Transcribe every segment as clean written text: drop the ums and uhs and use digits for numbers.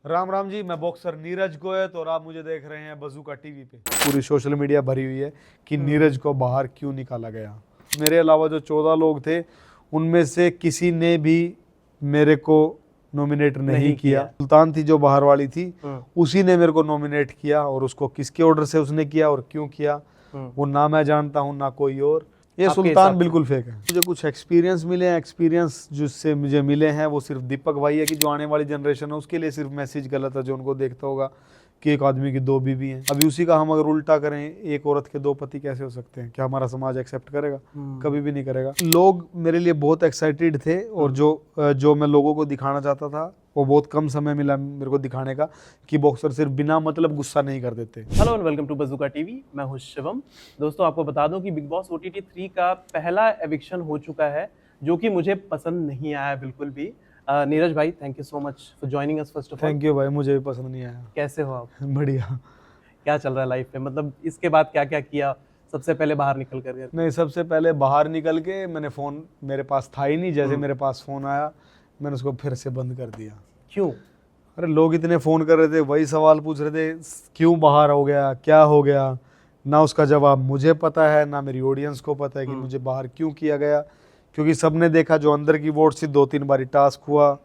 राम राम जी, मैं बॉक्सर नीरज गोयत और आप मुझे देख रहे हैं बज़ूका टीवी पे। पूरी सोशल मीडिया भरी हुई है कि नीरज को बाहर क्यों निकाला गया। मेरे अलावा जो 14 लोग थे उनमें से किसी ने भी मेरे को नॉमिनेट नहीं किया। सुल्तान थी जो बाहर वाली थी, उसी ने मेरे को नॉमिनेट किया, और उसको किसके ऑर्डर से उसने किया और क्यों किया वो ना मैं जानता हूँ ना कोई और। ये सुल्तान बिल्कुल फेक है। मुझे कुछ एक्सपीरियंस मिले हैं, एक्सपीरियंस जिससे मुझे मिले हैं वो सिर्फ दीपक भाई है कि जो आने वाली जनरेशन है उसके लिए सिर्फ मैसेज गलत है, जो उनको देखता होगा कि एक आदमी की 2 बीवी हैं। अभी उसी का हम अगर उल्टा करें, एक औरत के 2 पति कैसे हो सकते हैं? क्या हमारा समाज एक्सेप्ट करेगा? कभी भी नहीं करेगा। लोग मेरे लिए बहुत एक्साइटेड थे, और जो मैं लोगों को दिखाना चाहता था वो बहुत कम समय मिला मेरे को दिखाने का कि बॉक्सर सिर्फ बिना मतलब गुस्सा नहीं कर देते। Hello and welcome to Bazooka TV. मैं हूं शिवम। दोस्तों, आपको बता दूं कि बिग बॉस OTT 3 का पहला एविक्शन हो चुका है, जो कि मुझे पसंद नहीं आया बिल्कुल भी। नीरज भाई, thank you so much for joining us first of all. Thank you भाई, मुझे भी पसंद नहीं आया। कैसे हो आप? बढ़िया। क्या चल रहा है लाइफ में? मतलब इसके बाद क्या क्या किया? सबसे पहले बाहर निकल कर नहीं, सबसे पहले बाहर निकल के मैंने फ़ोन, मेरे पास था ही नहीं, जैसे मेरे पास फ़ोन आया मैंने उसको फिर से बंद कर दिया। क्यों? अरे लोग इतने फ़ोन कर रहे थे, वही सवाल पूछ रहे थे, क्यों बाहर हो गया, क्या हो गया। ना उसका जवाब मुझे पता है, ना मेरी ऑडियंस को पता है कि मुझे बाहर क्यों किया गया। क्योंकि सबने देखा, जो अंदर की वोट थी 2-3 बारी टास्क हुआ।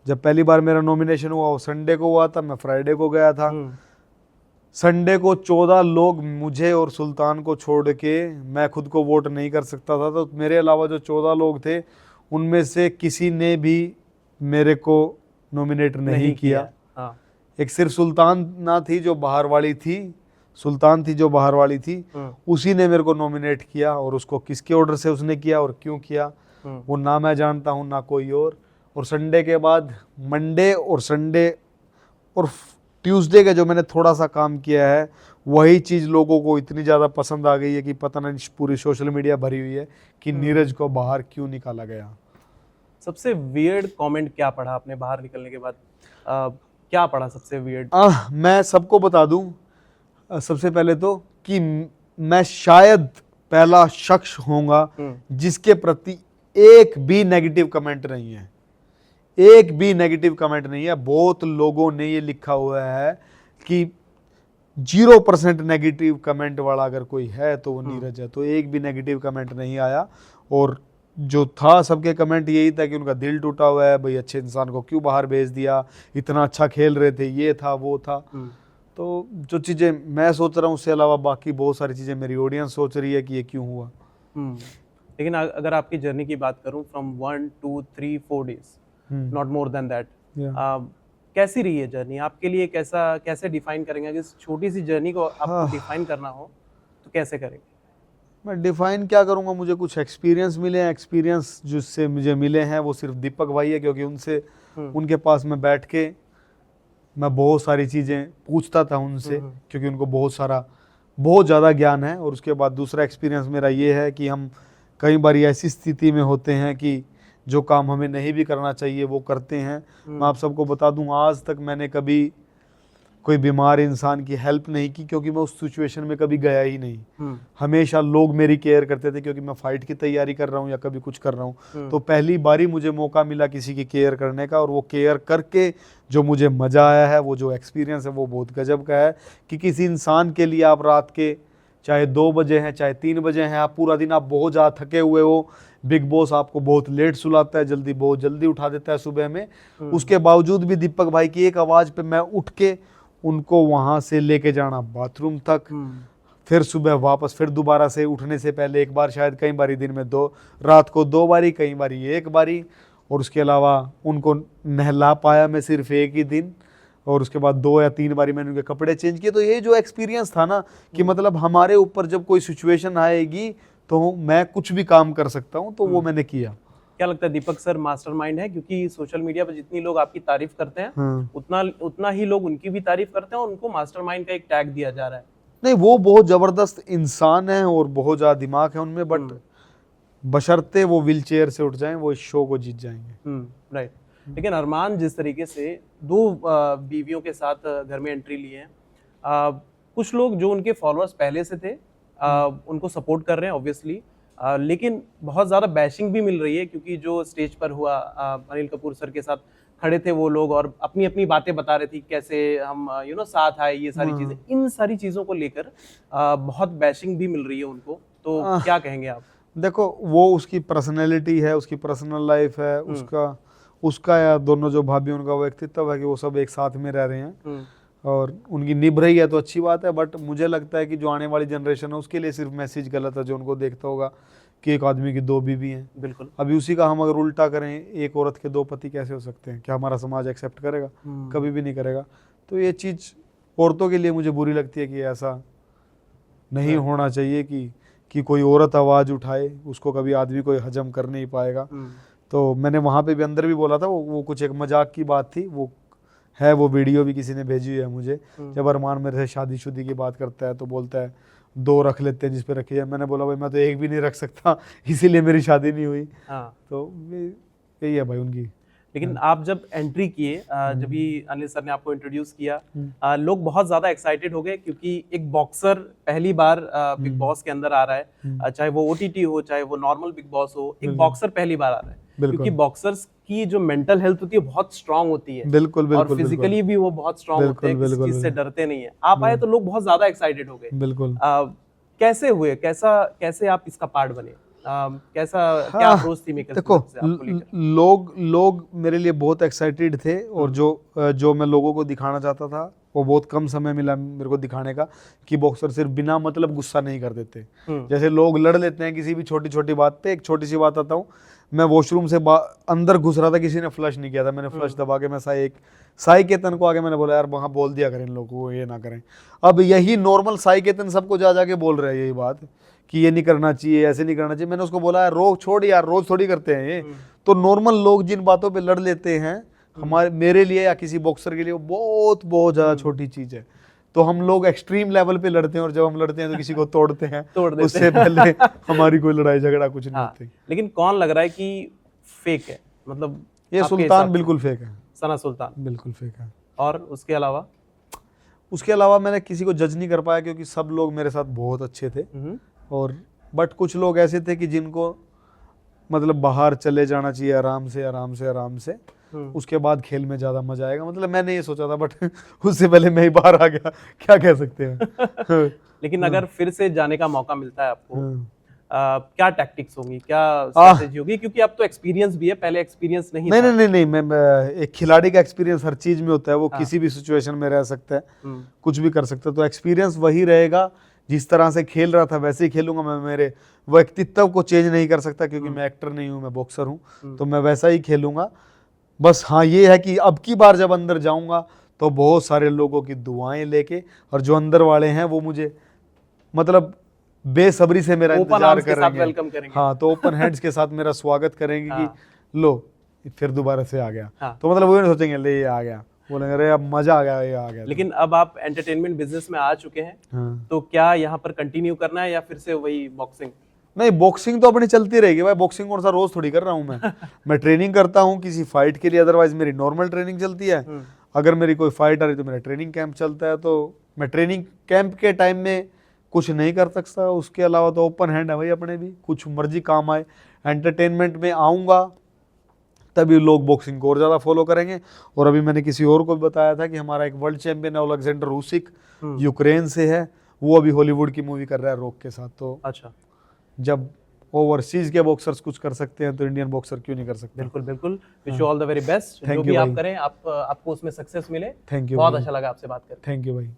जब पहली बार मेरा नॉमिनेशन हुआ वो संडे को हुआ था, मैं फ्राइडे को गया था। संडे को 14 लोग मुझे और सुल्तान को छोड़ के, मैं खुद को वोट नहीं कर सकता था, तो मेरे अलावा जो 14 लोग थे उनमें से किसी ने भी मेरे को नॉमिनेट नहीं किया। हाँ। एक सिर्फ सुल्तान ना थी जो बाहर वाली थी, सुल्तान थी जो बाहर वाली थी, उसी ने मेरे को नॉमिनेट किया, और उसको किसके ऑर्डर से उसने किया और क्यों किया वो ना मैं जानता हूँ ना कोई और। संडे के बाद मंडे और संडे और ट्यूसडे का जो मैंने थोड़ा सा काम किया है, वही चीज़ लोगों को इतनी ज़्यादा पसंद आ गई है कि पता नहीं पूरी सोशल मीडिया भरी हुई है कि नीरज को बाहर क्यों निकाला गया। सबसे वियर्ड कमेंट क्या पढ़ा आपने बाहर निकलने के बाद? क्या पढ़ा सबसे वियर्ड? मैं सबको बता दूं, सबसे पहले तो कि मैं शायद पहला शख्स होऊंगा जिसके प्रति एक भी नेगेटिव कमेंट नहीं है। एक भी नेगेटिव कमेंट नहीं है। बहुत लोगों ने ये लिखा हुआ है कि 0% नेगेटिव कमेंट वाला अगर कोई है तो वो नीरज है, तो एक भी नेगेटिव कमेंट नहीं आया। और जो था, सबके कमेंट यही था कि उनका दिल टूटा हुआ है, भाई अच्छे इंसान को क्यों बाहर भेज दिया, इतना अच्छा खेल रहे थे, ये था वो था। तो जो चीज़ें मैं सोच रहा हूँ उससे अलावा बाकी बहुत सारी चीज़ें मेरी ऑडियंस सोच रही है कि ये क्यों हुआ। लेकिन अगर आपकी जर्नी की बात करूँ from 1 2 3 4 days, not more than that, कैसी रही है जर्नी आपके लिए? कैसे डिफाइन करेंगे? अगर इस छोटी सी जर्नी को आपको डिफाइन करना हो तो कैसे करेंगे? मैं डिफाइन क्या करूँगा, मुझे कुछ एक्सपीरियंस मिले हैं। एक्सपीरियंस जिससे मुझे मिले हैं वो सिर्फ दीपक भाई है, क्योंकि उनके पास मैं बैठ के मैं बहुत सारी चीज़ें पूछता था उनसे, क्योंकि उनको बहुत ज़्यादा ज्ञान है। और उसके बाद दूसरा एक्सपीरियंस मेरा ये है कि हम कई बार ऐसी स्थिति में होते हैं कि जो काम हमें नहीं भी करना चाहिए वो करते हैं। मैं आप सबको बता दूं, आज तक मैंने कभी कोई बीमार इंसान की हेल्प नहीं की, क्योंकि मैं उस सिचुएशन में कभी गया ही नहीं। हमेशा लोग मेरी केयर करते थे, क्योंकि मैं फाइट की तैयारी कर रहा हूँ या कभी कुछ कर रहा हूँ। तो पहली बारी मुझे मौका मिला किसी की केयर करने का, और वो केयर करके जो मुझे मज़ा आया है, वो जो एक्सपीरियंस है वो बहुत गजब का है। कि किसी इंसान के लिए आप रात के चाहे 2 बजे हैं चाहे 3 बजे हैं, आप पूरा दिन आप बहुत ज़्यादा थके हुए हो, बिग बॉस आपको बहुत लेट सुलाता है, बहुत जल्दी उठा देता है सुबह में, उसके बावजूद भी दीपक भाई की एक आवाज़ पे मैं उठ के उनको वहाँ से लेके जाना बाथरूम तक, फिर सुबह वापस, फिर दोबारा से उठने से पहले एक बार, शायद कई बारी दिन में रात को 2 बारी, कई बारी 1 बारी, और उसके अलावा उनको नहला पाया मैं सिर्फ एक ही दिन, और उसके बाद 2 या 3 बारी मैंने उनके कपड़े चेंज किए। तो ये जो एक्सपीरियंस था ना, कि मतलब हमारे ऊपर जब कोई सिचुएशन आएगी तो मैं कुछ भी काम कर सकता हूँ, तो वो मैंने किया। क्या लगता है दीपक सर मास्टरमाइंड है? क्योंकि सोशल मीडिया पर जितनी लोग आपकी तारीफ करते हैं उतना ही लोग उनकी भी तारीफ करते हैं, और उनको मास्टरमाइंड का एक टैग दिया जा रहा है। नहीं, वो बहुत जबरदस्त इंसान है और बहुत ज्यादा दिमाग है उनमें, बट बशर्ते वो व्हील चेयर से उठ जाएं, वो इस शो को जीत जाएंगे। राइट। लेकिन अरमान जिस तरीके से 2 बीवियों के साथ घर में एंट्री लिए हैं, कुछ लोग जो उनके फॉलोअर्स पहले से थे उनको सपोर्ट कर रहे हैं ऑब्वियसली, लेकिन बहुत ज़्यादा बैशिंग भी मिल रही है, क्योंकि जो स्टेज पर हुआ अनिल कपूर सर के साथ, खड़े थे वो लोग और अपनी अपनी बातें बता रहे थे कैसे हम साथ आए, ये सारी चीजें, इन सारी चीजों को लेकर बहुत बैशिंग भी मिल रही है उनको, तो क्या कहेंगे आप? देखो, वो उसकी पर्सनैलिटी है, उसकी पर्सनल लाइफ है, उसका या दोनों जो भाभी उनका व्यक्तित्व है कि वो सब एक साथ में रह रहे हैं और उनकी निभ रही है तो अच्छी बात है। बट मुझे लगता है कि जो आने वाली जनरेशन है उसके लिए सिर्फ मैसेज गलत है जो उनको देखता होगा कि एक आदमी की दो बीवी हैं। बिल्कुल। अभी उसी का हम अगर उल्टा करें, एक औरत के दो पति कैसे हो सकते हैं? क्या हमारा समाज एक्सेप्ट करेगा? कभी भी नहीं करेगा। तो ये चीज़ औरतों के लिए मुझे बुरी लगती है कि ऐसा नहीं होना चाहिए कि कोई औरत आवाज़ उठाए, उसको कभी आदमी कोई हजम कर नहीं पाएगा। तो मैंने वहाँ पे भी अंदर भी बोला था, वो कुछ एक मजाक की बात थी, वो वीडियो भी किसी ने भेजी हुई है मुझे। जब अरमान मेरे से शादीशुदी की बात करता है तो बोलता है 2 रख लेते हैं जिस पे रखी है। मैंने बोला भाई मैं तो एक भी नहीं रख सकता, इसीलिए मेरी शादी नहीं हुई। तो यही है भाई उनकी। लेकिन आप जब एंट्री किए, जब भी अनिल सर ने आपको इंट्रोड्यूस किया, लोग बहुत ज्यादा एक्साइटेड हो गए क्योंकि एक बॉक्सर पहली बार बिग बॉस के अंदर आ रहा है, चाहे वो ओटीटी हो चाहे वो नॉर्मल बिग बॉस हो, एक बॉक्सर पहली बार आ रहा है। क्योंकि बॉक्सर्स की जो मेंटल हेल्थ होती है बहुत स्ट्रांग होती है। बिल्कुल और फिजिकली भी वो बहुत स्ट्रांग होते हैं, किसी चीज से डरते नहीं है। आप आए तो लोग बहुत ज्यादा एक्साइटेड हो गए। बिल्कुल। कैसे हुए, कैसे आप इसका पार्ट बने? क्या अप्रोच थी मेकर्स देखो, लोग मेरे लिए बहुत एक्साइटेड थे और जो मैं लोगों को दिखाना चाहता था वो बहुत कम समय मिला मेरे को दिखाने का कि बॉक्सर सिर्फ बिना मतलब गुस्सा नहीं कर देते। जैसे लोग लड़ लेते हैं किसी भी छोटी छोटी बात पे। एक छोटी सी बात आता हूँ, मैं वॉशरूम से अंदर घुस रहा था, किसी ने फ्लश नहीं किया था, मैंने फ्लश दबा के मैं साई केतन को आगे मैंने बोला यार वहाँ बोल दिया करें इन लोगों को, ये ना करें। अब यही नॉर्मल साई केतन सबको जाके बोल रहे हैं यही बात कि ये नहीं करना चाहिए, ऐसे नहीं करना चाहिए। मैंने उसको बोला यार रोज छोड़ यार, रोज थोड़ी करते हैं ये। तो नॉर्मल लोग जिन बातों पे लड़ लेते हैं, मेरे लिए या किसी बॉक्सर के लिए वो बहुत बहुत ज्यादा छोटी चीज है। तो हम लोग एक्सट्रीम लेवल पे लड़ते हैं और जब हम लड़ते हैं तो किसी को तोड़ते हैं उससे पहले हमारी कोई लड़ाई झगड़ा कुछ नहीं होती। लेकिन कौन लग रहा है कि फेक है? मतलब ये सुल्तान बिल्कुल फेक है, सना सुल्तान बिल्कुल फेक है। और उसके अलावा मैंने किसी को जज नहीं कर पाया क्योंकि सब लोग मेरे साथ बहुत अच्छे थे। और बट कुछ लोग ऐसे थे कि जिनको मतलब बाहर चले जाना चाहिए आराम से, उसके बाद खेल में ज्यादा मजा आएगा। मतलब मैंने ये सोचा था बट उससे पहले मैं ही बाहर आ गया, क्या कह सकते हैं। लेकिन अगर फिर से जाने का मौका मिलता है आपको, क्या टैक्टिक्स होंगी, क्या स्ट्रेटजी होगी? क्योंकि अब तो एक्सपीरियंस भी है, पहले एक्सपीरियंस नहीं था। नहीं, मैं एक खिलाड़ी का एक्सपीरियंस हर चीज में होता है, वो किसी भी सिचुएशन में रह सकता है, कुछ भी कर सकता है। तो एक्सपीरियंस वही रहेगा, जिस तरह से खेल रहा था वैसे ही खेलूंगा मैं। मेरे व्यक्तित्व को चेंज नहीं कर सकता क्योंकि मैं एक्टर नहीं हूँ, मैं बॉक्सर हूँ, तो मैं वैसा ही खेलूंगा। बस हाँ ये है कि अब की बार जब अंदर जाऊंगा तो बहुत सारे लोगों की दुआएं लेके, और जो अंदर वाले हैं वो मुझे मतलब बेसब्री से मेरा इंतजार करेंगे। हाँ, तो ओपन हैंड्स के साथ मेरा स्वागत करेंगे कि लो फिर दोबारा से आ गया। तो मतलब वो नहीं सोचेंगे ले ये आ गया, बोलेंगे अरे अब मजा आ गया, ये आ गया। लेकिन अब आप एंटरटेनमेंट बिजनेस में आ चुके हैं, तो क्या यहाँ पर कंटिन्यू करना है या फिर से वही बॉक्सिंग? नहीं, बॉक्सिंग तो अपनी चलती रहेगी भाई। बॉक्सिंग कौन सा रोज थोड़ी कर रहा हूँ मैं ट्रेनिंग करता हूँ किसी फाइट के लिए, अदरवाइज मेरी नॉर्मल ट्रेनिंग चलती है। अगर मेरी कोई फाइट आ रही तो मेरा ट्रेनिंग कैंप चलता है, तो मैं ट्रेनिंग कैंप के टाइम में कुछ नहीं कर सकता। उसके अलावा तो ओपन हैंड है भाई अपने भी, कुछ मर्जी काम आए। एंटरटेनमेंट में आऊँगा तभी लोग बॉक्सिंग को और ज़्यादा फॉलो करेंगे। और अभी मैंने किसी और को भी बताया था कि हमारा एक वर्ल्ड चैंपियन है ओलेक्जेंडर उसिक, यूक्रेन से है, वो अभी हॉलीवुड की मूवी कर रहा है रॉक के साथ। तो अच्छा, जब ओवरसीज के बॉक्सर्स कुछ कर सकते हैं तो इंडियन बॉक्सर क्यों नहीं कर सकते? बिल्कुल बिल्कुल। Wish you all the very best. जो भी आप करें, आपको उसमें सक्सेस मिले। थैंक यू, बहुत अच्छा लगा आपसे बात करके। थैंक यू भाई।